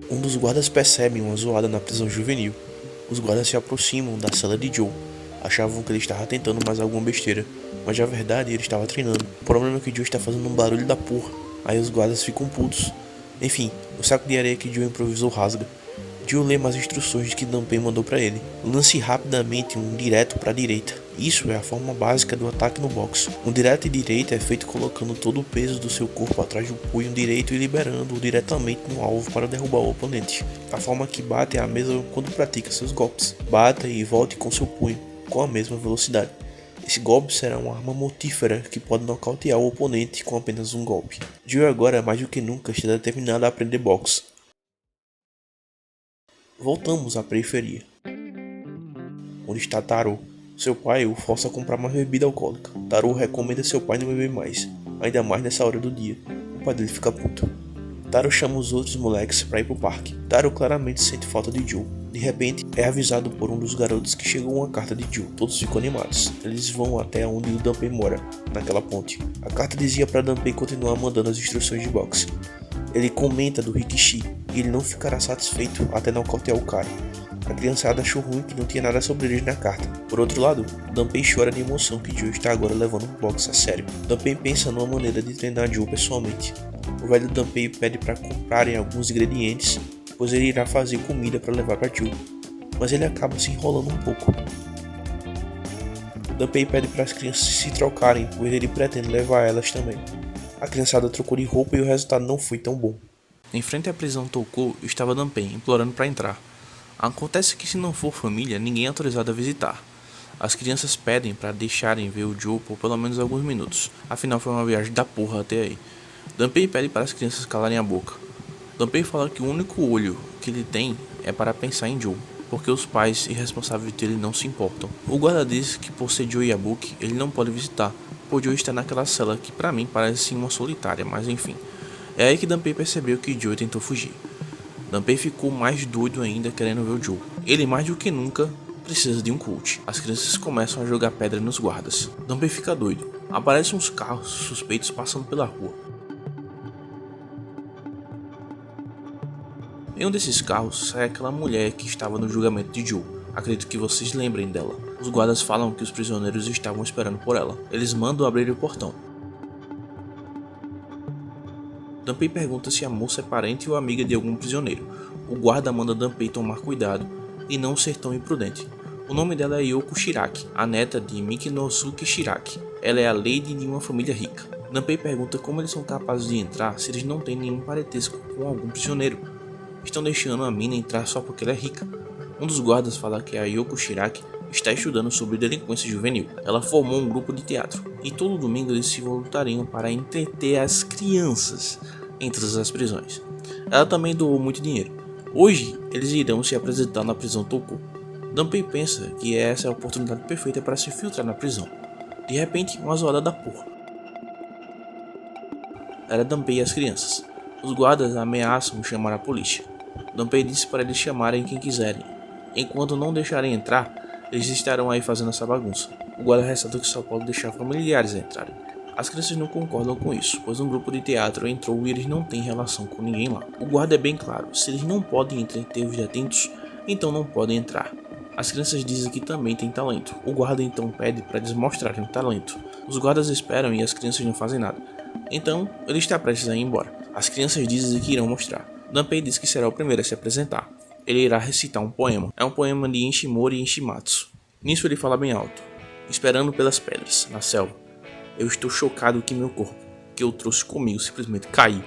Um dos guardas percebe uma zoada na prisão juvenil. Os guardas se aproximam da cela de Joe. Achavam que ele estava tentando mais alguma besteira, mas na verdade ele estava treinando. O problema é que Joe está fazendo um barulho da porra. Aí os guardas ficam putos. Enfim, o saco de areia que Joe improvisou rasga. Joe lê mais instruções que Danpei mandou para ele. Lance rapidamente um direto para a direita. Isso é a forma básica do ataque no boxe. Um direto e direita é feito colocando todo o peso do seu corpo atrás do punho direito e liberando-o diretamente no alvo para derrubar o oponente. A forma que bate é a mesma quando pratica seus golpes. Bata e volte com seu punho, com a mesma velocidade. Esse golpe será uma arma mortífera que pode nocautear o oponente com apenas um golpe. Joe agora, mais do que nunca, está determinado a aprender boxe. Voltamos à periferia, onde está Taro. Seu pai o força a comprar mais bebida alcoólica. Taro recomenda seu pai não beber mais, ainda mais nessa hora do dia. O pai dele fica puto. Taro chama os outros moleques para ir pro parque. Taro claramente sente falta de Joe. De repente, é avisado por um dos garotos que chegou uma carta de Joe. Todos ficam animados. Eles vão até onde o Danpei mora, naquela ponte. A carta dizia para Danpei continuar mandando as instruções de boxe. Ele comenta do Rikishi e ele não ficará satisfeito até nocautear o cara. A criançada achou ruim que não tinha nada sobre eles na carta. Por outro lado, Danpei chora de emoção que Joe está agora levando o boxe a sério. Danpei pensa numa maneira de treinar Joe pessoalmente. O velho Danpei pede para comprarem alguns ingredientes, pois ele irá fazer comida para levar para Joe. Mas ele acaba se enrolando um pouco. Danpei pede para as crianças se trocarem, pois ele pretende levar elas também. A criançada trocou de roupa e o resultado não foi tão bom. Em frente à prisão Toukou estava Danpei, implorando para entrar. Acontece que se não for família, ninguém é autorizado a visitar. As crianças pedem para deixarem ver o Joe por pelo menos alguns minutos, afinal foi uma viagem da porra até aí. Danpei pede para as crianças calarem a boca. Danpei fala que o único olho que ele tem é para pensar em Joe, porque os pais irresponsáveis dele não se importam. O guarda diz que por ser Joe Yabuki, ele não pode visitar, pois Joe está naquela cela que para mim parece uma solitária, mas enfim. É aí que Danpei percebeu que Joe tentou fugir. Danpei ficou mais doido ainda querendo ver o Joe. Ele mais do que nunca precisa de um coach. As crianças começam a jogar pedra nos guardas. Danpei fica doido. Aparecem uns carros suspeitos passando pela rua. Em um desses carros sai aquela mulher que estava no julgamento de Joe. Acredito que vocês lembrem dela. Os guardas falam que os prisioneiros estavam esperando por ela. Eles mandam abrir o portão. Danpei pergunta se a moça é parente ou amiga de algum prisioneiro. O guarda manda Danpei tomar cuidado e não ser tão imprudente. O nome dela é Yoko Shiraki, a neta de Mikinosuke Shiraki. Ela é a lady de uma família rica. Danpei pergunta como eles são capazes de entrar se eles não têm nenhum parentesco com algum prisioneiro. Estão deixando a mina entrar só porque ela é rica. Um dos guardas fala que a Yoko Shiraki está estudando sobre delinquência juvenil. Ela formou um grupo de teatro e todo domingo eles se voluntariam para entreter as crianças em todas as prisões. Ela também doou muito dinheiro. Hoje eles irão se apresentar na prisão Toukou. Danpei pensa que essa é a oportunidade perfeita para se filtrar na prisão. De repente, uma zoada da porra. Era Danpei e as crianças. Os guardas ameaçam chamar a polícia. Danpei disse para eles chamarem quem quiserem. Enquanto não deixarem entrar, eles estarão aí fazendo essa bagunça. O guarda ressalta que só pode deixar familiares entrarem. As crianças não concordam com isso, pois um grupo de teatro entrou e eles não têm relação com ninguém lá. O guarda é bem claro, se eles não podem entreter os detentos, então não podem entrar. As crianças dizem que também têm talento. O guarda então pede para eles mostrarem o talento. Os guardas esperam e as crianças não fazem nada. Então, ele está prestes a ir embora. As crianças dizem que irão mostrar. Danpei diz que será o primeiro a se apresentar. Ele irá recitar um poema. É um poema de Ishimori Ishimatsu. Nisso ele fala bem alto. Esperando pelas pedras, na selva. Eu estou chocado que meu corpo, que eu trouxe comigo, simplesmente caiu.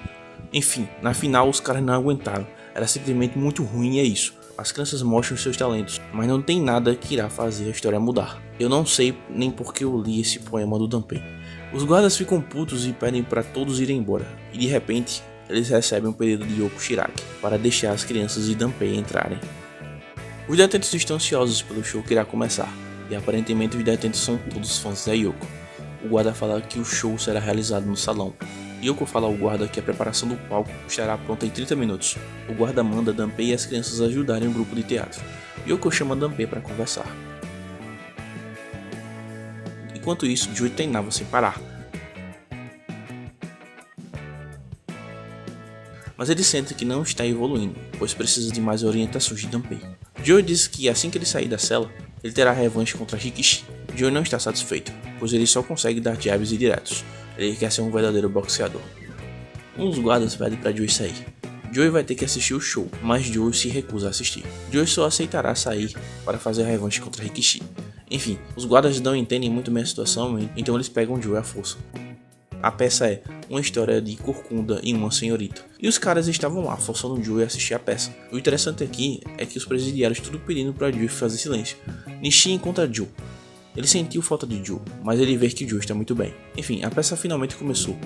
Enfim, na final os caras não aguentaram. Era simplesmente muito ruim e é isso. As crianças mostram seus talentos, mas não tem nada que irá fazer a história mudar. Eu não sei nem porque eu li esse poema do Danpei. Os guardas ficam putos e pedem para todos irem embora. E de repente, eles recebem um pedido de Yoko Shiraki para deixar as crianças e Danpei entrarem. Os detentos estão ansiosos pelo show que irá começar. E aparentemente os detentos são todos fãs da Yoko. O guarda fala que o show será realizado no salão. Yoko fala ao guarda que a preparação do palco estará pronta em 30 minutos. O guarda manda Danpei e as crianças ajudarem o grupo de teatro. Yoko chama Danpei para conversar. Enquanto isso, Joe treinava sem parar. mas ele sente que não está evoluindo, pois precisa de mais orientações de Gunpei. Joey diz que assim que ele sair da cela, ele terá revanche contra Rikishi. Joey não está satisfeito, pois ele só consegue dar jabs diretos. Ele quer ser um verdadeiro boxeador. Um dos guardas pede para Joey sair. Joey vai ter que assistir o show, mas Joey se recusa a assistir. Joey só aceitará sair para fazer a revanche contra Rikishi. Enfim, os guardas não entendem muito bem a situação, então eles pegam Joey à força. A peça é uma história de corcunda e uma senhorita. E os caras estavam lá, forçando Joey a assistir a peça. O interessante aqui é que os presidiários tudo pedindo para Joey fazer silêncio. Nishi encontra Joe. Ele sentiu falta de Joe, mas ele vê que Joe está muito bem. Enfim, a peça finalmente começou.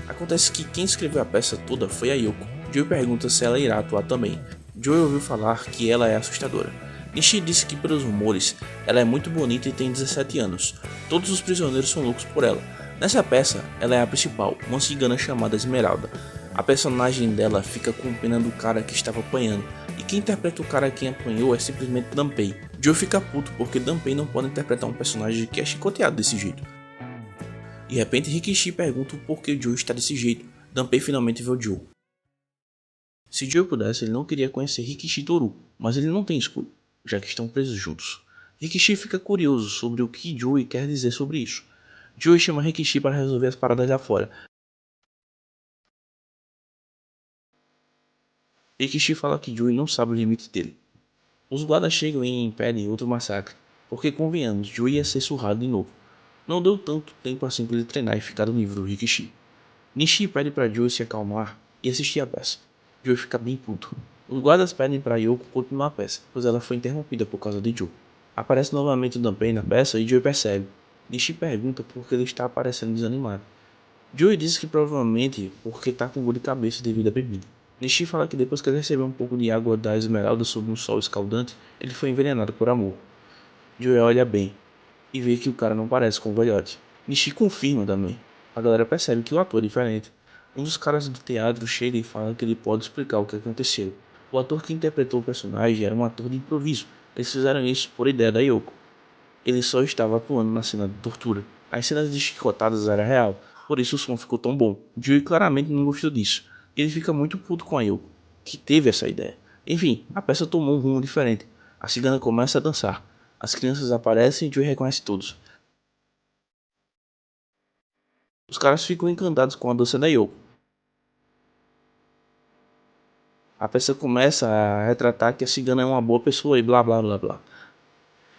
Acontece que quem escreveu a peça toda foi a Yoko. Joey pergunta se ela irá atuar também. Joey ouviu falar que ela é assustadora. Nishi disse que pelos rumores, ela é muito bonita e tem 17 anos. Todos os prisioneiros são loucos por ela. Nessa peça, ela é a principal, uma cigana chamada Esmeralda. A personagem dela fica com pena do cara que estava apanhando, e quem interpreta o cara que apanhou é simplesmente Gunpei. Joe fica puto porque Gunpei não pode interpretar um personagem que é chicoteado desse jeito. De repente Rikishi pergunta o porquê Joe está desse jeito. Gunpei finalmente vê o Joe. Se Joe pudesse, ele não queria conhecer Rikishi Toru, mas ele não tem escolha, já que estão presos juntos. Rikishi fica curioso sobre o que Joe quer dizer sobre isso. Joey chama Rikishi para resolver as paradas lá fora. Rikishi fala que Joey não sabe o limite dele. Os guardas chegam e impedem outro massacre, porque convenhamos, Joey ia ser surrado de novo. Não deu tanto tempo assim para ele treinar e ficar no nível do Rikishi. Nishi pede para Joey se acalmar e assistir a peça. Joey fica bem puto. Os guardas pedem para Yoko continuar a peça, pois ela foi interrompida por causa de Joe. Aparece novamente o Gunpei na peça e Joey percebe. Nishi pergunta por que ele está parecendo desanimado. Joey diz que provavelmente porque está com dor de cabeça devido à bebida. Nishi fala que depois que ele recebeu um pouco de água da Esmeralda sob um sol escaldante, ele foi envenenado por amor. Joey olha bem e vê que o cara não parece com o velhote. Nishi confirma também. A galera percebe que o ator é diferente. Um dos caras do teatro chega e fala que ele pode explicar o que aconteceu. O ator que interpretou o personagem era um ator de improviso. Eles fizeram isso por ideia da Yoko. Ele só estava atuando na cena de tortura. As cenas de chicotadas eram real, por isso o som ficou tão bom. Joey claramente não gostou disso. Ele fica muito puto com a Yoko, que teve essa ideia. Enfim, a peça tomou um rumo diferente. A cigana começa a dançar. As crianças aparecem e Joey reconhece todos. Os caras ficam encantados com a dança da Yoko. A peça começa a retratar que a cigana é uma boa pessoa e blá blá blá blá.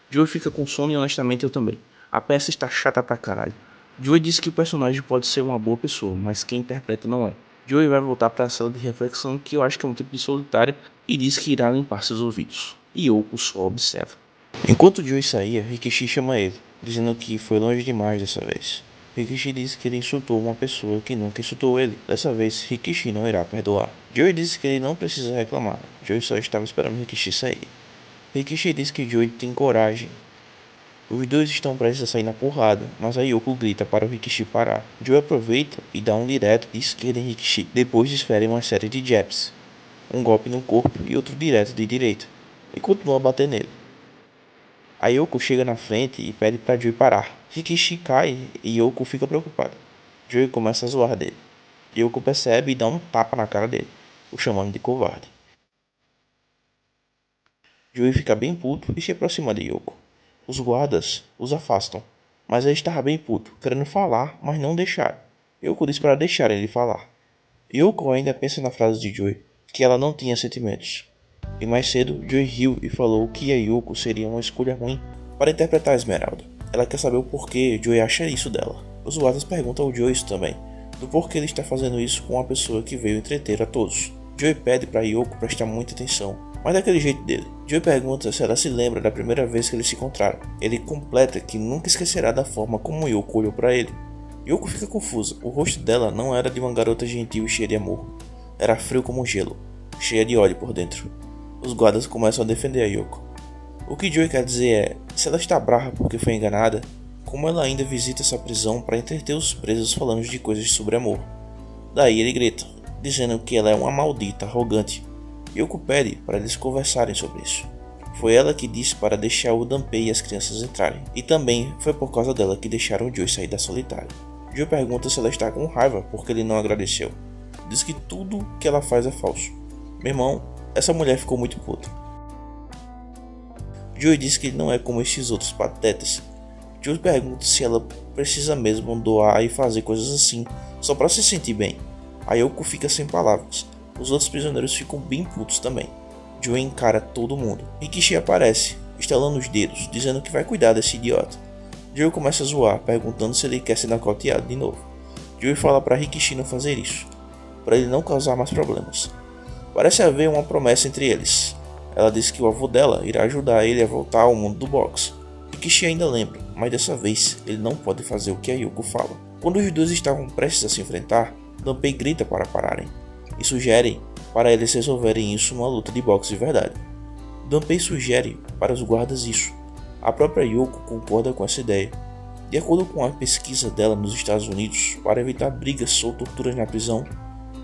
Joey fica com sono e honestamente eu também. A peça está chata pra caralho. Joey diz que o personagem pode ser uma boa pessoa, mas quem interpreta não é. Joey vai voltar para a sala de reflexão, que eu acho que é um tipo de solitária, e diz que irá limpar seus ouvidos. Yoko só observa. Enquanto Joey saía, Rikishi chama ele, dizendo que foi longe demais dessa vez. Rikishi diz que ele insultou uma pessoa que nunca insultou ele. Dessa vez, Rikishi não irá perdoar. Joey diz que ele não precisa reclamar. Joey só estava esperando Rikishi sair. Rikishi diz que Joey tem coragem. Os dois estão prestes a sair na porrada, mas a Yoko grita para o Rikishi parar. Joey aproveita e dá um direto de esquerda em Rikishi. Depois desfere uma série de jabs, um golpe no corpo e outro direto de direita, e continua a bater nele. A Yoko chega na frente e pede para Joey parar. Rikishi cai e Yoko fica preocupada. Joey começa a zoar dele. Yoko percebe e dá um tapa na cara dele, o chamando de covarde. Joey fica bem puto e se aproxima de Yoko. Os guardas os afastam, mas ele estava bem puto, querendo falar, mas não deixar. Yoko diz para deixar ele falar. Yoko ainda pensa na frase de Joey, que ela não tinha sentimentos. E mais cedo, Joey riu e falou que a Yoko seria uma escolha ruim para interpretar a Esmeralda. Ela quer saber o porquê Joey acha isso dela. Os guardas perguntam ao Joey isso também, do porquê ele está fazendo isso com uma pessoa que veio entreter a todos. Joey pede para Yoko prestar muita atenção, mas daquele jeito dele. Joey pergunta se ela se lembra da primeira vez que eles se encontraram. Ele completa que nunca esquecerá da forma como Yoko olhou para ele. Yoko fica confusa. O rosto dela não era de uma garota gentil e cheia de amor. Era frio como gelo, cheia de ódio por dentro. Os guardas começam a defender a Yoko. O que Joey quer dizer é, se ela está brava porque foi enganada, como ela ainda visita essa prisão para entreter os presos falando de coisas sobre amor. Daí ele grita, dizendo que ela é uma maldita, arrogante. Yoko pede para eles conversarem sobre isso. Foi ela que disse para deixar o Gunpei e as crianças entrarem, e também foi por causa dela que deixaram Joey sair da solitária. Joey pergunta se ela está com raiva porque ele não agradeceu. diz que tudo que ela faz é falso. Meu irmão, essa mulher ficou muito puta. Joey diz que ele não é como esses outros patetas. Joey pergunta se ela precisa mesmo doar e fazer coisas assim, só pra se sentir bem. A Yoko fica sem palavras. Os outros prisioneiros ficam bem putos também. Joey encara todo mundo. Rikishi aparece, estalando os dedos, dizendo que vai cuidar desse idiota. Joey começa a zoar, perguntando se ele quer ser nocauteado de novo. Joey fala para Rikishi não fazer isso, para ele não causar mais problemas. Parece haver uma promessa entre eles. Ela diz que o avô dela irá ajudar ele a voltar ao mundo do boxe. Rikishi ainda lembra, mas dessa vez ele não pode fazer o que a Yoko fala. Quando os dois estavam prestes a se enfrentar, Gunpei grita para pararem e sugere para eles resolverem isso numa luta de boxe de verdade. Gunpei sugere para os guardas isso. A própria Yoko concorda com essa ideia. De acordo com a pesquisa dela nos Estados Unidos, para evitar brigas ou torturas na prisão,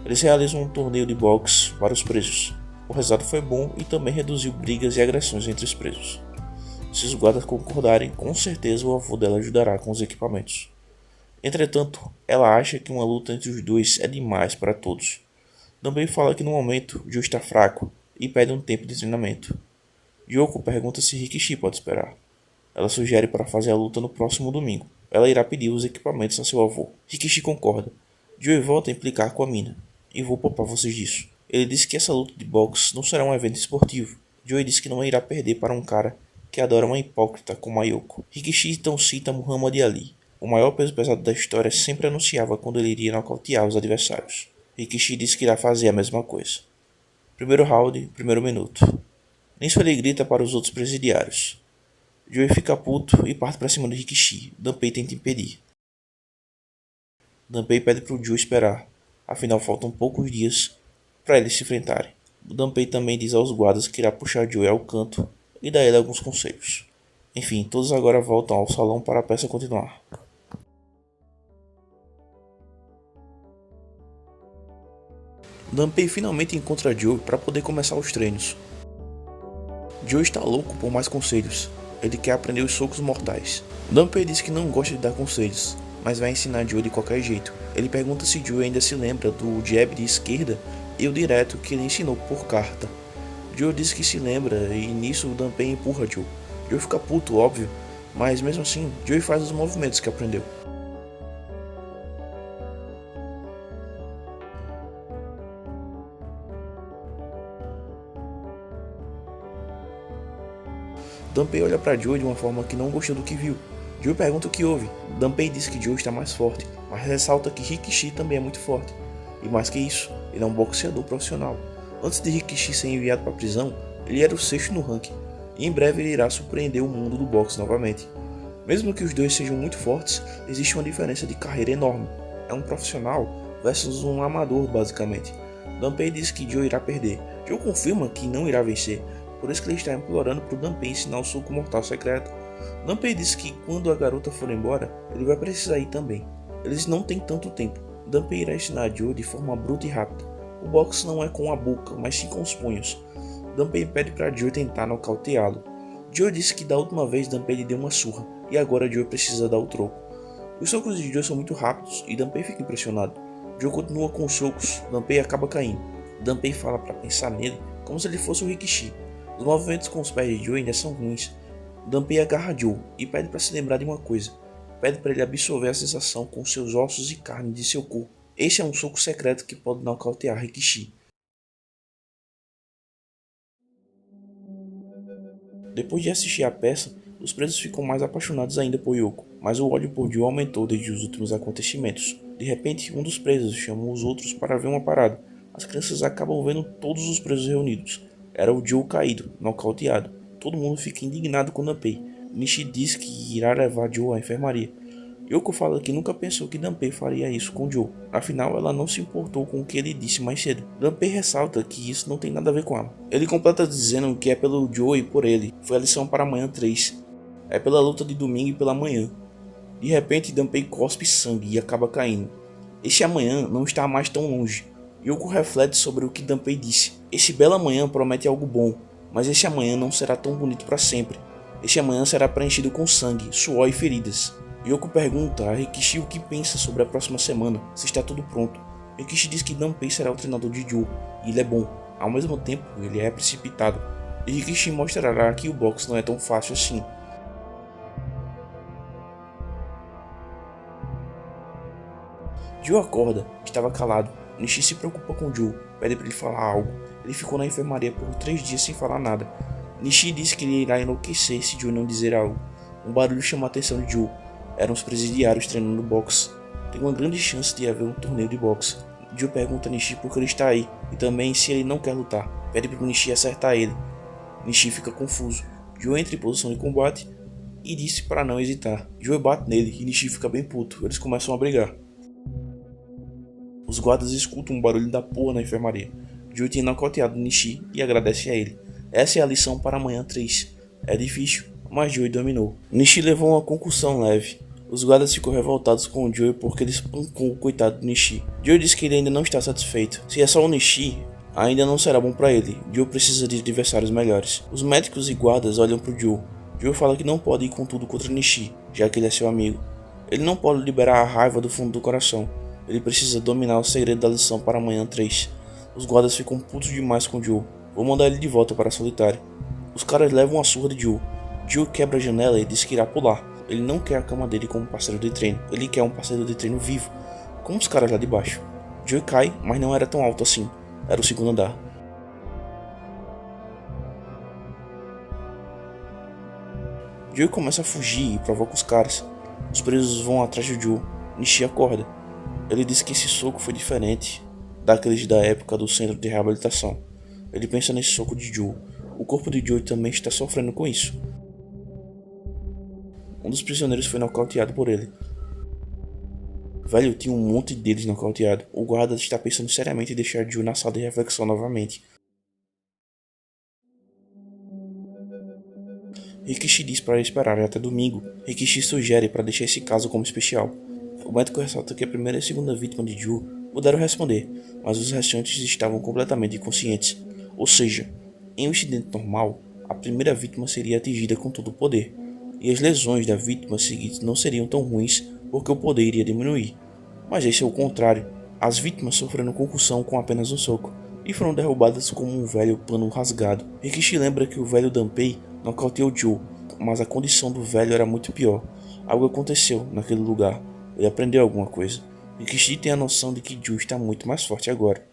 eles realizam um torneio de boxe para os presos. O resultado foi bom e também reduziu brigas e agressões entre os presos. Se os guardas concordarem, com certeza o avô dela ajudará com os equipamentos. Entretanto, ela acha que uma luta entre os dois é demais para todos. Também fala que no momento Joe está fraco e pede um tempo de treinamento. Yoko pergunta se Rikishi pode esperar. Ela sugere para fazer a luta no próximo domingo. Ela irá pedir os equipamentos a seu avô. Rikishi concorda. Joe volta a implicar com a mina. E vou poupar vocês disso. Ele diz que essa luta de boxe não será um evento esportivo. Joe diz que não irá perder para um cara que adora uma hipócrita como a Yoko. Rikishi então cita Muhammad Ali. O maior peso pesado da história sempre anunciava quando ele iria nocautear os adversários. Rikishi diz que irá fazer a mesma coisa. Primeiro round, primeiro minuto. Nisso ele grita para os outros presidiários. Joe fica puto e parte para cima de Rikishi. Gunpei tenta impedir. Gunpei pede para o Joe esperar. Afinal faltam poucos dias para eles se enfrentarem. Gunpei também diz aos guardas que irá puxar Joe ao canto e dar a ele alguns conselhos. Enfim, todos agora voltam ao salão para a peça continuar. Gunpei finalmente encontra Joe para poder começar os treinos. Joe está louco por mais conselhos. Ele quer aprender os socos mortais. Gunpei diz que não gosta de dar conselhos, mas vai ensinar Joe de qualquer jeito. Ele pergunta se Joe ainda se lembra do jab de esquerda e o direto que ele ensinou por carta. Joe diz que se lembra e nisso o Gunpei empurra Joe. Joe fica puto, óbvio, mas mesmo assim, Joe faz os movimentos que aprendeu. Gunpei olha para Joe de uma forma que não gostou do que viu. Joe pergunta o que houve. Gunpei diz que Joe está mais forte, mas ressalta que Rikishi também é muito forte. E mais que isso, ele é um boxeador profissional. Antes de Rikishi ser enviado para a prisão, ele era o 6º no ranking, e em breve ele irá surpreender o mundo do boxe novamente. Mesmo que os dois sejam muito fortes, existe uma diferença de carreira enorme. É um profissional versus um amador, basicamente. Gunpei diz que Joe irá perder. Joe confirma que não irá vencer, por isso que ele está implorando para o Gunpei ensinar o soco mortal secreto. Gunpei diz que quando a garota for embora, ele vai precisar ir também. Eles não têm tanto tempo. Gunpei irá ensinar Joe de forma bruta e rápida. O boxe não é com a boca, mas sim com os punhos. Gunpei pede para Joe tentar nocauteá-lo. Joe disse que da última vez Gunpei lhe deu uma surra, e agora Joe precisa dar o troco. Os socos de Joe são muito rápidos, e Gunpei fica impressionado. Joe continua com os socos, Gunpei acaba caindo. Gunpei fala para pensar nele como se ele fosse o Rikishi. Os movimentos com os pés de Joe ainda são ruins. Gunpei agarra Joe e pede para se lembrar de uma coisa. Pede para ele absorver a sensação com seus ossos e carne de seu corpo. Esse é um soco secreto que pode nocautear Rikishi. Depois de assistir a peça, os presos ficam mais apaixonados ainda por Yoko, mas o ódio por Joe aumentou desde os últimos acontecimentos. De repente, um dos presos chama os outros para ver uma parada. As crianças acabam vendo todos os presos reunidos. Era o Joe caído, nocauteado. Todo mundo fica indignado com Gunpei. Nishi diz que irá levar Joe à enfermaria. Yoko fala que nunca pensou que Gunpei faria isso com Joe. Afinal, ela não se importou com o que ele disse mais cedo. Gunpei ressalta que isso não tem nada a ver com ela. Ele completa dizendo que é pelo Joe e por ele. Foi a lição para amanhã 3. É pela luta de domingo e pela manhã. De repente, Gunpei cospe sangue e acaba caindo. Esse amanhã não está mais tão longe. Yoko reflete sobre o que Gunpei disse. Esse belo amanhã promete algo bom, mas esse amanhã não será tão bonito para sempre. Esse amanhã será preenchido com sangue, suor e feridas. Yoko pergunta a Rikishi o que pensa sobre a próxima semana, se está tudo pronto. Rikishi diz que Gunpei será o treinador de Joe, e ele é bom. Ao mesmo tempo, ele é precipitado. E Rikishi mostrará que o boxe não é tão fácil assim. Joe acorda, estava calado. Nishi se preocupa com Joe, pede para ele falar algo. Ele ficou na enfermaria por 3 dias sem falar nada. Nishi diz que ele irá enlouquecer se Joe não dizer algo. Um barulho chama a atenção de Joe. Eram os presidiários treinando boxe. Tem uma grande chance de haver um torneio de boxe. Joe pergunta a Nishi por que ele está aí e também se ele não quer lutar. Pede para Nishi acertar ele. Nishi fica confuso. Joe entra em posição de combate e disse para não hesitar. Joe bate nele e Nishi fica bem puto. Eles começam a brigar. Os guardas escutam um barulho da porra na enfermaria. Joe tinha nocauteado Nishi e agradece a ele. Essa é a lição para amanhã 3. É difícil, mas Joe dominou. Nishi levou uma concussão leve. Os guardas ficam revoltados com o Joe porque ele espancou o coitado do Nishi. Joe diz que ele ainda não está satisfeito. Se é só o Nishi, ainda não será bom para ele. Joe precisa de adversários melhores. Os médicos e guardas olham para o Joe. Joe fala que não pode ir com tudo contra Nishi, já que ele é seu amigo. Ele não pode liberar a raiva do fundo do coração. Ele precisa dominar o segredo da lição para amanhã 3. Os guardas ficam putos demais com Joe. Vou mandar ele de volta para a solitária. Os caras levam a surra de Joe. Joe quebra a janela e diz que irá pular. Ele não quer a cama dele como parceiro de treino. Ele quer um parceiro de treino vivo, como os caras lá de baixo. Joe cai, mas não era tão alto assim. Era o segundo andar. Joe começa a fugir e provoca os caras. Os presos vão atrás de Joe. Nishi acorda. Ele diz que esse soco foi diferente daqueles da época do centro de reabilitação. Ele pensa nesse soco de Joe. O corpo de Joe também está sofrendo com isso. Um dos prisioneiros foi nocauteado por ele. Velho, tinha um monte deles nocauteado. O guarda está pensando seriamente em deixar Joe na sala de reflexão novamente. Rikishi diz para esperar até domingo. Rikishi sugere para deixar esse caso como especial. O médico ressalta que a primeira e a segunda vítima de Joe puderam responder, mas os restantes estavam completamente inconscientes. Ou seja, em um incidente normal, a primeira vítima seria atingida com todo o poder, e as lesões da vítima seguinte não seriam tão ruins porque o poder iria diminuir. Mas esse é o contrário. As vítimas sofreram concussão com apenas um soco, e foram derrubadas como um velho pano rasgado. Rikishi lembra que o velho Gunpei nocauteou Joe, mas a condição do velho era muito pior. Algo aconteceu naquele lugar. Ele aprendeu alguma coisa. Rikishi tem a noção de que Joe está muito mais forte agora.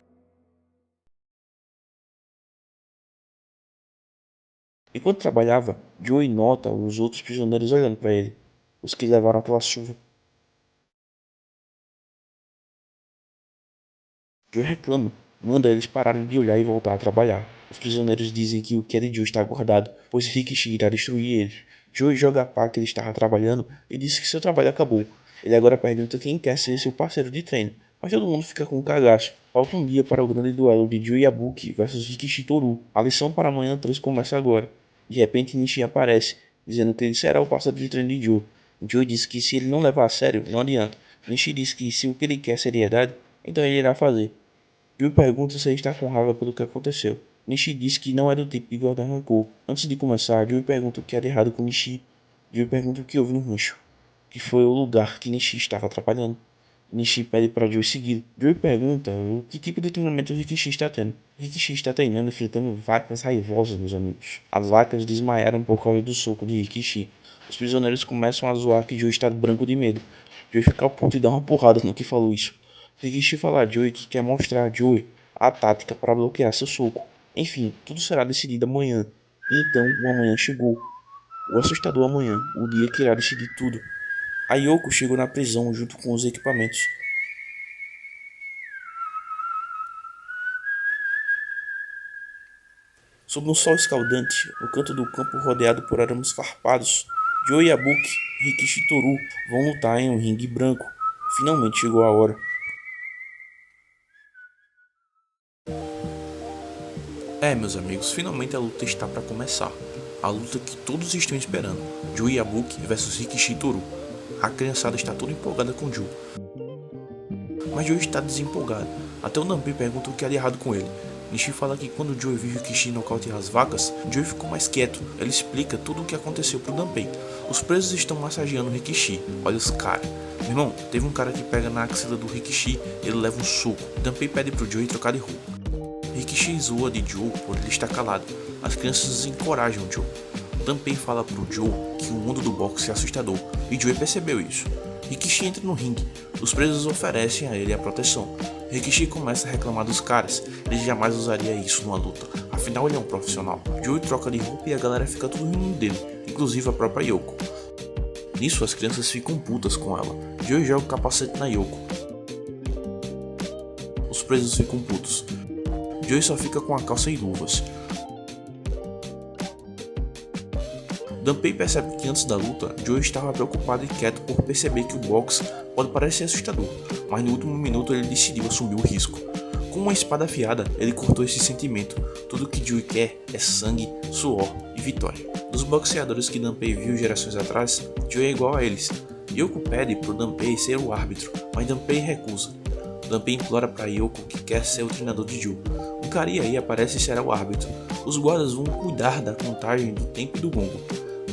Enquanto trabalhava, Joe nota os outros prisioneiros olhando para ele, os que levaram pela chuva. Joe reclama, manda eles pararem de olhar e voltar a trabalhar. Os prisioneiros dizem que o que é de Joe está acordado, pois Rikishi irá destruir eles. Joe joga a pá que ele estava trabalhando e diz que seu trabalho acabou. Ele agora pergunta quem quer ser seu parceiro de treino, mas todo mundo fica com um cagaço. Falta um dia para o grande duelo de Joe Yabuki vs Rikishi Toru. A lição para amanhã 3 começa agora. De repente Nishi aparece, dizendo que ele será o parceiro de treino de Joe. Joe diz que se ele não levar a sério, não adianta. Nishi diz que se o que ele quer é seriedade, então ele irá fazer. Joe pergunta se ele está com raiva pelo que aconteceu. Nishi diz que não é do tipo de guardar rancor. Antes de começar, Joe pergunta o que era errado com Nishi. Joe pergunta o que houve no rancho, que foi o lugar que Nishi estava trabalhando. Nishi pede para Joe seguir. Joe pergunta o que tipo de treinamento Rikishi está tendo. Rikishi está treinando enfrentando vacas raivosas, meus amigos. As vacas desmaiaram por causa do soco de Rikishi. Os prisioneiros começam a zoar que Joe está branco de medo. Joe fica ao ponto de dar uma porrada no que falou isso. Rikishi fala a Joe que quer mostrar a Joe a tática para bloquear seu soco. Enfim, tudo será decidido amanhã. E então o amanhã chegou. O assustador amanhã, o dia que irá decidir tudo. A Yoko chegou na prisão junto com os equipamentos. Sob um sol escaldante, no canto do campo rodeado por arames farpados, Joe Yabuki e Rikishi Toru vão lutar em um ringue branco. Finalmente chegou a hora. Meus amigos, finalmente a luta está para começar. A luta que todos estão esperando. Joe Yabuki vs Rikishi Toru. A criançada está toda empolgada com Joe. Mas Joe está desempolgado. Até o Gunpei pergunta o que há de errado com ele. Nishi fala que quando Joey viu Rikishi nocautear as vacas, Joey ficou mais quieto. Ele explica tudo o que aconteceu pro Danpei. Os presos estão massageando Rikishi, olha os caras. Meu irmão, teve um cara que pega na axila do Rikishi, ele leva um soco. Danpei pede pro Joey trocar de roupa. Rikishi zoa de Joe por ele estar calado. As crianças encorajam Joe. Danpei fala pro Joe que o mundo do boxe é assustador, e Joey percebeu isso. Rikishi entra no ringue. Os presos oferecem a ele a proteção. Rikishi começa a reclamar dos caras. Ele jamais usaria isso numa luta, afinal ele é um profissional. Joey troca de roupa e a galera fica tudo rindo dele, inclusive a própria Yoko. Nisso as crianças ficam putas com ela. Joey joga o capacete na Yoko. Os presos ficam putos. Joey só fica com a calça e luvas. Danpei percebe que antes da luta, Joey estava preocupado e quieto por perceber que o boxe pode parecer assustador, mas no último minuto ele decidiu assumir o risco. Com uma espada afiada, ele cortou esse sentimento. Tudo que Joey quer é sangue, suor e vitória. Dos boxeadores que Danpei viu gerações atrás, Joey é igual a eles. Yoko pede pro Danpei ser o árbitro, mas Danpei recusa. Danpei implora para Yoko que quer ser o treinador de Joe. Um cara aí aparece e será o árbitro. Os guardas vão cuidar da contagem do tempo e do gongo.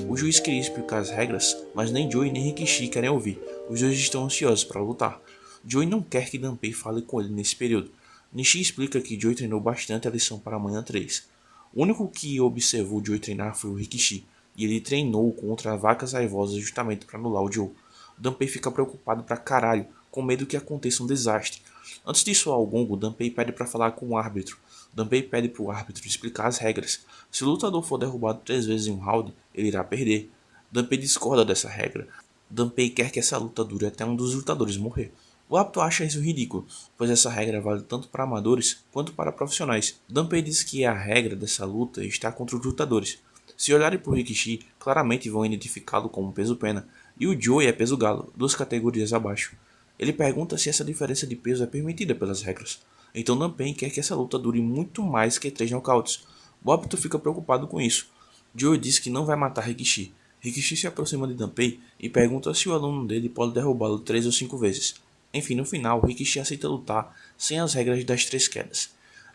O juiz queria explicar as regras, mas nem Joey nem Rikishi querem ouvir. Os dois estão ansiosos para lutar. Joey não quer que Danpei fale com ele nesse período. Nishi explica que Joey treinou bastante a lição para amanhã 3. O único que observou Joey treinar foi o Rikishi, e ele treinou contra vacas raivosas justamente para anular o Joe. Danpei fica preocupado pra caralho, com medo que aconteça um desastre. Antes de soar o gongo, Danpei pede para falar com o árbitro. Danpei pede pro árbitro explicar as regras. Se o lutador for derrubado 3 vezes em um round, ele irá perder. Danpei discorda dessa regra. Danpei quer que essa luta dure até um dos lutadores morrer. O árbitro acha isso ridículo, pois essa regra vale tanto para amadores quanto para profissionais. Danpei diz que a regra dessa luta está contra os lutadores. Se olharem por Rikishi, claramente vão identificá-lo como peso-pena, e o Joey é peso-galo, 2 categorias abaixo. Ele pergunta se essa diferença de peso é permitida pelas regras. Então Danpei quer que essa luta dure muito mais que 3 nocautes. O árbitro fica preocupado com isso. Joey diz que não vai matar Rikishi. Rikishi se aproxima de Danpei e pergunta se o aluno dele pode derrubá-lo 3 ou 5 vezes. Enfim, no final, Rikishi aceita lutar sem as regras das 3 quedas.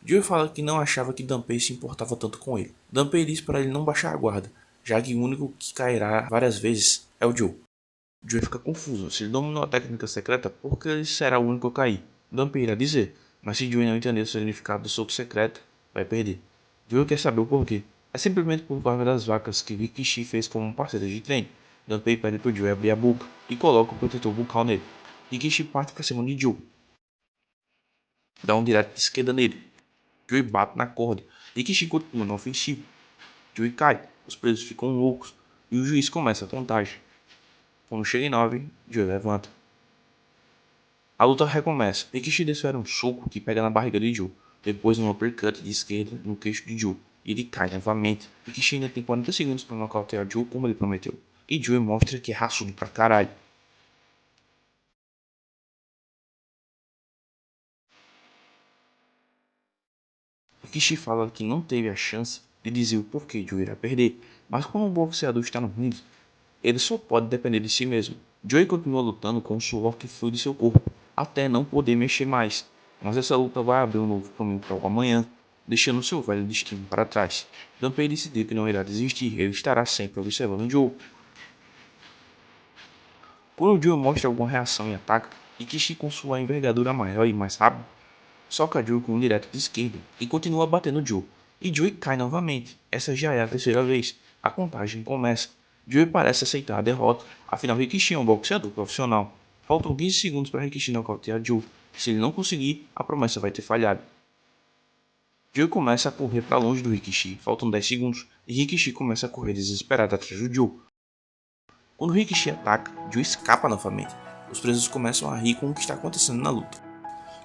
Joey fala que não achava que Danpei se importava tanto com ele. Danpei diz para ele não baixar a guarda, já que o único que cairá várias vezes é o Joe. Joey fica confuso. Se ele dominou a técnica secreta, por que ele será o único a cair? Danpei irá dizer, mas se Joey não entender o significado do soco secreto, vai perder. Joey quer saber o porquê. É simplesmente por causa das vacas que Rikishi fez como um parceiro de treino. Danpei pede pro Joey abrir a boca e coloca o protetor bucal nele. Rikishi parte para cima de Joe. Dá um direto de esquerda nele. Joey bate na corda. Rikishi continua no ofensivo. Joey cai. Os presos ficam loucos. E o juiz começa a contagem. Quando chega em 9, Joey levanta. A luta recomeça. Rikishi desfere um soco que pega na barriga de Joe. Depois um uppercut de esquerda no queixo de Joe. E ele cai novamente. Rikishi ainda tem 40 segundos para nocautear Joe como ele prometeu. E Joey mostra que é raçudo pra caralho. Rikishi fala que não teve a chance de dizer o porquê Joey irá perder. Mas quando um boxeador está no ringue, ele só pode depender de si mesmo. Joey continua lutando com o suor que flui de seu corpo, até não poder mexer mais. Mas essa luta vai abrir um novo caminho para o amanhã, deixando seu velho destino para trás. Danpei decidiu que não irá desistir, ele estará sempre observando Joe. Quando Joe mostra alguma reação e ataca, Rikishi com sua envergadura maior e mais rápida, soca Joe com um direto de esquerda e continua batendo Joe. E Joey cai novamente. Essa já é a 3ª vez. A contagem começa. Joey parece aceitar a derrota, afinal Rikishi é um boxeador profissional. Faltam 15 segundos para Rikishi nocautear Joe. Se ele não conseguir, a promessa vai ter falhado. Joey começa a correr para longe do Rikishi, faltam 10 segundos, e Rikishi começa a correr desesperado atrás do Joe. Quando Rikishi ataca, Joey escapa novamente. Os presos começam a rir com o que está acontecendo na luta.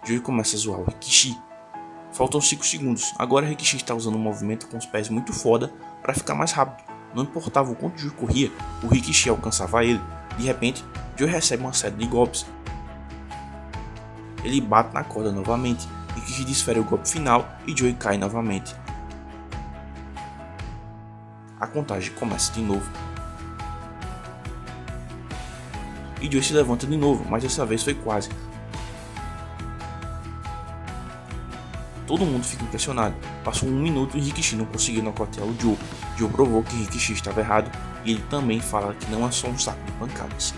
Joey começa a zoar o Rikishi. Faltam 5 segundos, agora Rikishi está usando um movimento com os pés muito foda para ficar mais rápido. Não importava o quanto Joey corria, o Rikishi alcançava ele. De repente, Joey recebe uma série de golpes. Ele bate na corda novamente, Rikishi desfere o golpe final e Joey cai novamente. A contagem começa de novo. E Joey se levanta de novo, mas dessa vez foi quase. Todo mundo fica impressionado. Passou 1 minuto e Rikishi não conseguiu nocautear o Joe. Joe provou que Rikishi estava errado e ele também fala que não é só um saco de pancadas.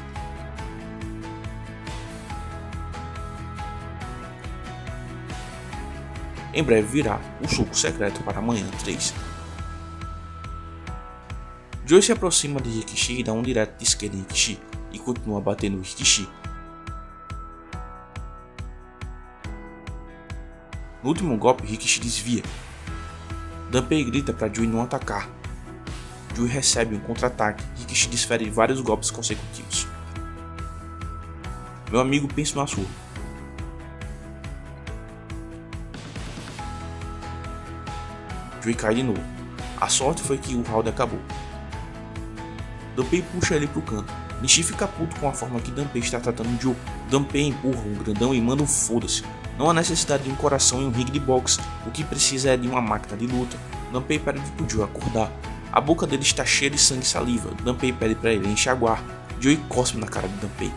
Em breve virá o soco secreto para amanhã 3. Joe se aproxima de Rikishi e dá um direto de esquerda em Rikishi e continua batendo Rikishi. No último golpe, Rikishi desvia. Gunpei grita para Joe não atacar. Joe recebe um contra-ataque e Rikishi desfere vários golpes consecutivos. Meu amigo pensa no açúcar. Joe cai de novo. A sorte foi que o round acabou. Gunpei puxa ele pro canto. Nishi fica puto com a forma que Gunpei está tratando Joe. Gunpei empurra um grandão e manda um foda-se. Não há necessidade de um coração e um ringue de boxe, o que precisa é de uma máquina de luta. Gunpei pede pro Joe acordar. A boca dele está cheia de sangue e saliva. Gunpei pede para ele enxaguar. Joe cospe na cara de Gunpei.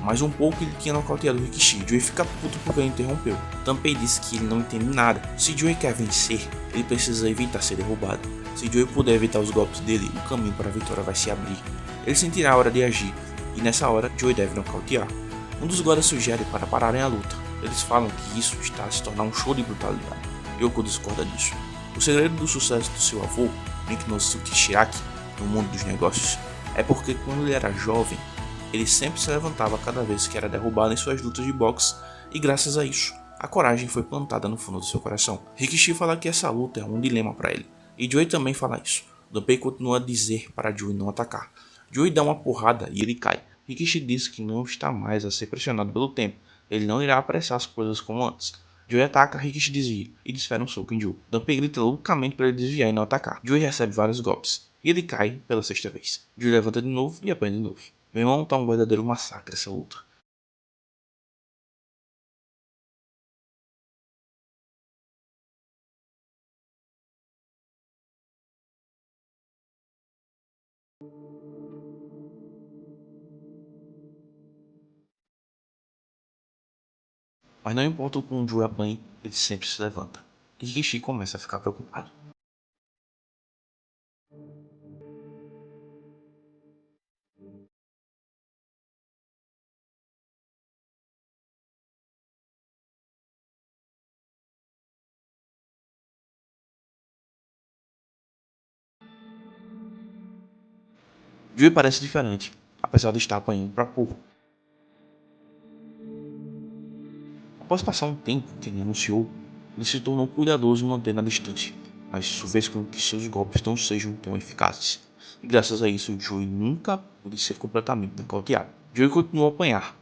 Mais um pouco ele tinha nocauteado o Rikishi. Joe fica puto porque ele interrompeu. Gunpei disse que ele não entende nada. Se Joe quer vencer, ele precisa evitar ser derrubado. Se Joe puder evitar os golpes dele, o caminho para a vitória vai se abrir. Ele sentirá a hora de agir, e nessa hora Joe deve nocautear. Um dos guardas sugere para pararem a luta. Eles falam que isso está a se tornar um show de brutalidade. Yoko discorda disso. O segredo do sucesso do seu avô, Mikinosuke Shiraki, no mundo dos negócios, é porque quando ele era jovem, ele sempre se levantava cada vez que era derrubado em suas lutas de boxe, e graças a isso, a coragem foi plantada no fundo do seu coração. Rikishi fala que essa luta é um dilema para ele, e Joe também fala isso. Gunpei continua a dizer para Joe não atacar. Joe dá uma porrada e ele cai. Rikishi diz que não está mais a ser pressionado pelo tempo. Ele não irá apressar as coisas como antes. Joe ataca, Rikishi desvia e desfere um soco em Joe. Gunpei grita loucamente para ele desviar e não atacar. Joe recebe vários golpes e ele cai pela 6ª vez. Joe levanta de novo e apanha de novo. Meu irmão, tá um verdadeiro massacre essa luta. Mas não importa o quão Joe apanhe, ele sempre se levanta. E Rikishi começa a ficar preocupado. Joe parece diferente, apesar de estar apanhando pra pouco. Após passar um tempo que ele anunciou, ele se tornou cuidadoso em manter na distância, mas isso fez com que seus golpes não sejam tão eficazes. E graças a isso, Joe nunca pôde ser completamente nocauteado. Joe continuou a apanhar.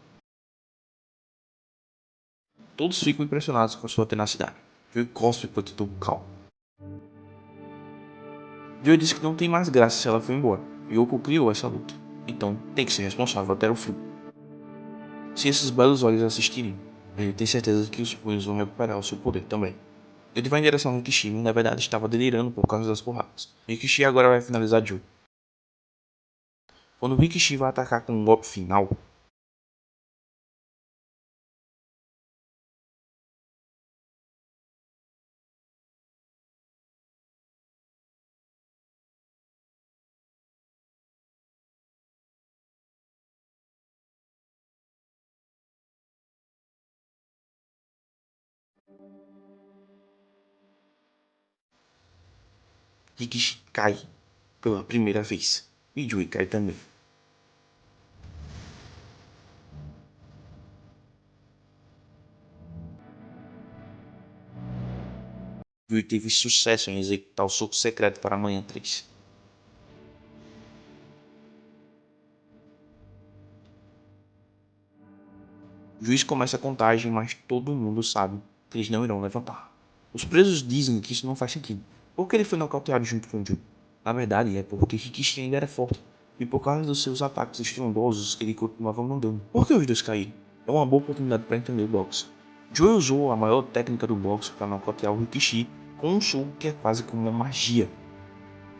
Todos ficam impressionados com sua tenacidade. Joe cospe para todo calmo. Joe disse que não tem mais graça se ela for embora. Yoko criou essa luta, então tem que ser responsável até o fim. Se esses belos olhos assistirem, ele tem certeza que os punhos vão recuperar o seu poder também. Ele vai em direção ao Rikishi e na verdade estava delirando por causa das porradas. Rikishi agora vai finalizar Joe. Quando Rikishi vai atacar com um golpe final, Rikishi cai pela primeira vez e Joe cai também. Joe teve sucesso em executar o soco secreto para amanhã 3. O juiz começa a contagem, mas todo mundo sabe que eles não irão levantar. Os presos dizem que isso não faz sentido. Por que ele foi nocauteado junto com o Joe? Na verdade, é porque Rikishi ainda era forte, e por causa dos seus ataques estrondosos que ele continuava mandando. Por que os dois caíram? É uma boa oportunidade para entender o boxe. Joe usou a maior técnica do boxe para nocautear o Rikishi com um soco que é quase como uma magia.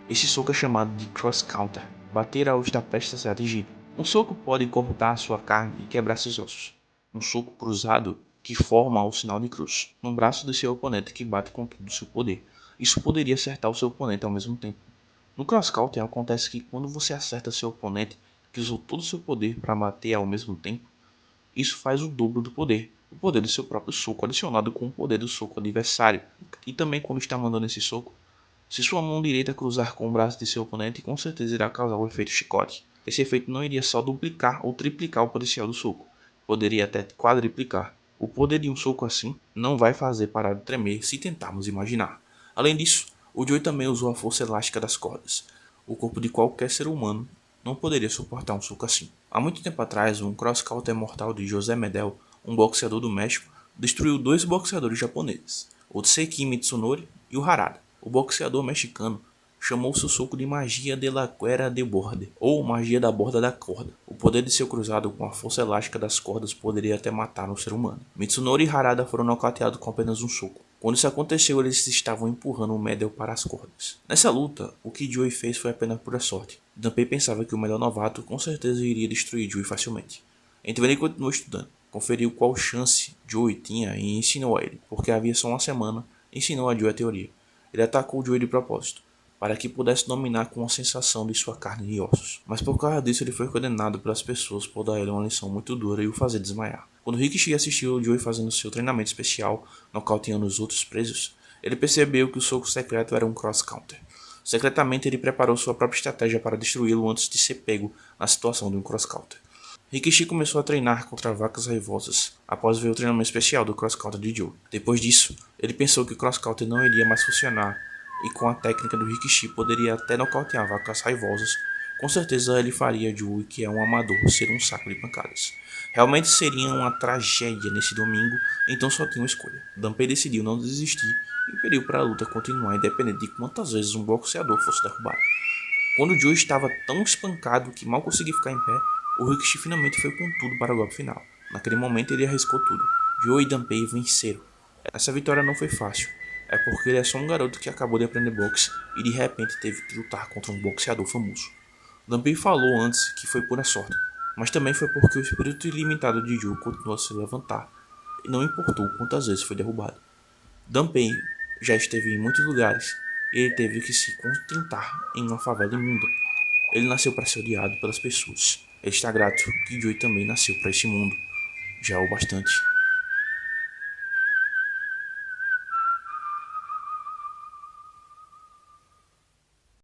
Esse soco é chamado de cross counter, bater ao estar prestes a ser atingido. Um soco pode cortar sua carne e quebrar seus ossos. Um soco cruzado que forma o sinal de cruz, no braço de seu oponente que bate com todo o seu poder. Isso poderia acertar o seu oponente ao mesmo tempo. No Cross Counter acontece que quando você acerta seu oponente que usou todo o seu poder para bater ao mesmo tempo, isso faz o dobro do poder do seu próprio soco adicionado com o poder do soco adversário. E também quando está mandando esse soco, se sua mão direita cruzar com o braço de seu oponente, com certeza irá causar o efeito chicote. Esse efeito não iria só duplicar ou triplicar o potencial do soco, poderia até quadriplicar. O poder de um soco assim não vai fazer parar de tremer se tentarmos imaginar. Além disso, o Joey também usou a força elástica das cordas. O corpo de qualquer ser humano não poderia suportar um soco assim. Há muito tempo atrás, um cross-counter mortal de José Medel, um boxeador do México, destruiu dois boxeadores japoneses, o Tseki Mitsunori e o Harada. O boxeador mexicano chamou seu soco de magia de la cuerda de borde, ou magia da borda da corda. O poder de seu cruzado com a força elástica das cordas poderia até matar um ser humano. Mitsunori e Harada foram nocauteados com apenas um soco. Quando isso aconteceu, eles estavam empurrando o Medel para as cordas. Nessa luta, o que Joey fez foi apenas pura sorte. Dunphy pensava que o melhor novato com certeza iria destruir Joey facilmente. Então ele continuou estudando, conferiu qual chance Joey tinha e ensinou a ele, porque havia só uma semana, ensinou a Joey a teoria. Ele atacou Joey de propósito, para que pudesse dominar com a sensação de sua carne e ossos. Mas por causa disso ele foi condenado pelas pessoas por dar a ele uma lição muito dura e o fazer desmaiar. Quando Rikishi assistiu o Joey fazendo seu treinamento especial, nocauteando os outros presos, ele percebeu que o soco secreto era um cross-counter. Secretamente ele preparou sua própria estratégia para destruí-lo antes de ser pego na situação de um cross-counter. Rikishi começou a treinar contra vacas raivosas após ver o treinamento especial do cross-counter de Joe. Depois disso, ele pensou que o cross-counter não iria mais funcionar e com a técnica do Rikishi poderia até nocautear vacas raivosas. Com certeza ele faria Joe, que é um amador, ser um saco de pancadas. Realmente seria uma tragédia nesse domingo, então só tinha uma escolha. Dunphy decidiu não desistir e pediu para a luta continuar independente de quantas vezes um boxeador fosse derrubado. Quando Joe estava tão espancado que mal conseguia ficar em pé, o Rikishi finalmente foi com tudo para o golpe final. Naquele momento ele arriscou tudo. Joe e Dunphy venceram. Essa vitória não foi fácil. É porque ele é só um garoto que acabou de aprender boxe e de repente teve que lutar contra um boxeador famoso. Dunphy falou antes que foi pura sorte, mas também foi porque o espírito ilimitado de Joe continuou a se levantar e não importou quantas vezes foi derrubado. Dunphy já esteve em muitos lugares e ele teve que se contentar em uma favela imunda. Ele nasceu para ser odiado pelas pessoas. Ele está grato que Joey também nasceu para esse mundo, já o bastante